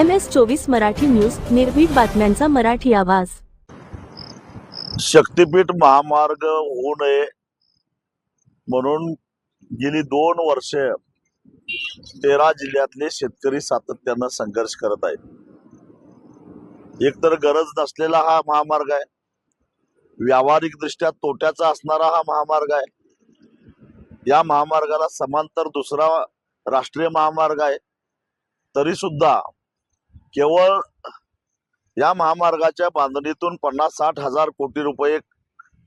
MS24 Marathi news, निर्भीड बातम्यांचा मराठी आवाज। शक्तीपीठ महामार्ग होऊ नये म्हणून गेली 2 वर्षे 13 जिल्ह्यातले शेतकरी सातत्यानं संघर्ष करत आहेत। एकतर गरज नसलेला हा महामार्ग आहे, व्यावहारिक दृष्ट्या तोट्याचा असणारा हा महामार्ग आहे। या महामार्गाला समांतर दुसरा राष्ट्रीय महामार्ग आहे, तरी सुद्धा केवळ या महामार्गाच्या बांधणीतून 50-60 हजार कोटी रुपये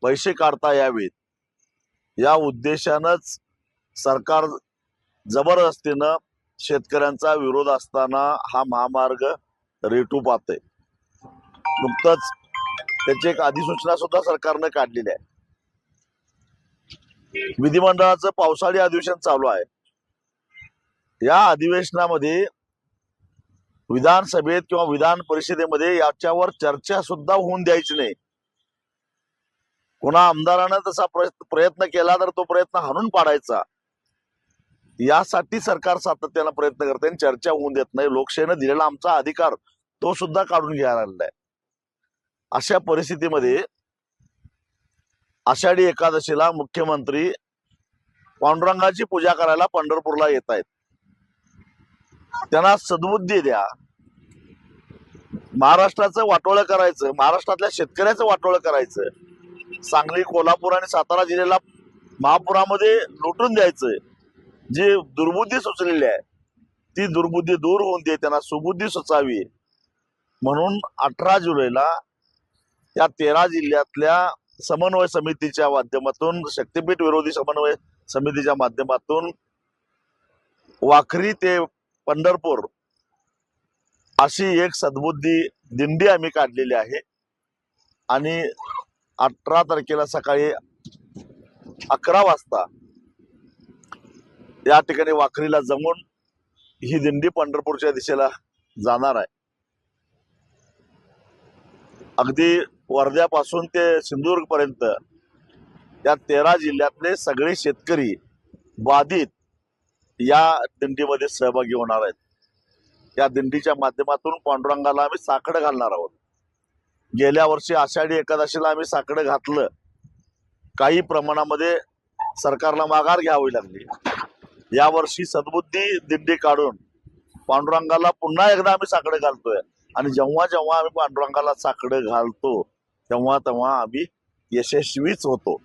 पैसे काढता यावेत या उद्देशानंच सरकार जबरदस्तीनं शेतकऱ्यांचा विरोध असताना हा महामार्ग रेटू पाहतंय। नुकतंच त्याची एक अधिसूचना सुद्धा सरकारने काढलेली आहे। विधिमंडळाचं पावसाळी अधिवेशन चालू आहे। या अधिवेशनामध्ये विधानसभेत किंवा विधान परिषदेमध्ये याच्यावर चर्चा सुद्धा होऊन द्यायची नाही। कोणा आमदारानं तसा प्रयत्न केला तर तो प्रयत्न हाणून पाडायचा, यासाठी सरकार सातत्यानं प्रयत्न करते आणि चर्चा होऊन देत नाही। लोकशाहीनं दिलेला आमचा अधिकार तो सुद्धा काढून घ्यायला लागलाय आहे। अशा परिस्थितीमध्ये आषाढी एकादशीला मुख्यमंत्री पांडुरंगाची पूजा करायला पंढरपूरला येत आहेत। त्यांना सद्बुद्धी द्या। महाराष्ट्राचं वाटोळं करायचं, महाराष्ट्रातल्या शेतकऱ्याचं वाटोळं करायचं, सांगली, कोल्हापूर आणि सातारा जिल्ह्याला महापुरामध्ये लुटून द्यायचं, जी दुर्बुद्धी सुचलेली आहे ती दुर्बुद्धी दूर होऊन दे, त्यांना सुबुद्धी सुचावी म्हणून 18 जुलैला या 13 जिल्ह्यातल्या समन्वय समितीच्या माध्यमातून, शक्तीपीठ विरोधी समन्वय समितीच्या माध्यमातून वाखरी ते पंढरपूर अशी एक सद्बुद्धी दिंडी आम्ही काढलेली आहे आणि 18 तारखेला सकाळी 11 वाजता या ठिकाणी वाखरीला जमून ही दिंडी पंढरपूरच्या दिशेला जाणार आहे। अगदी वर्ध्यापासून ते सिंधुदुर्ग पर्यंत या 13 जिल्ह्यातले सगळे शेतकरी बाधित या दिंडीमध्ये सहभागी होणार आहेत। या दिंडीच्या माध्यमातून पांडुरंगाला आम्ही साकडं घालणार आहोत। गेल्या वर्षी आषाढी एकादशीला आम्ही साकडं घातलं, काही प्रमाणामध्ये सरकारला माघार घ्यावी लागली। या वर्षी सद्बुद्धी दिंडी काढून पांडुरंगाला पुन्हा एकदा आम्ही साकडं घालतोय आणि जेव्हा जेव्हा आम्ही पांडुरंगाला साकडं घालतो तेव्हा तेव्हा आम्ही यशस्वीच होतो।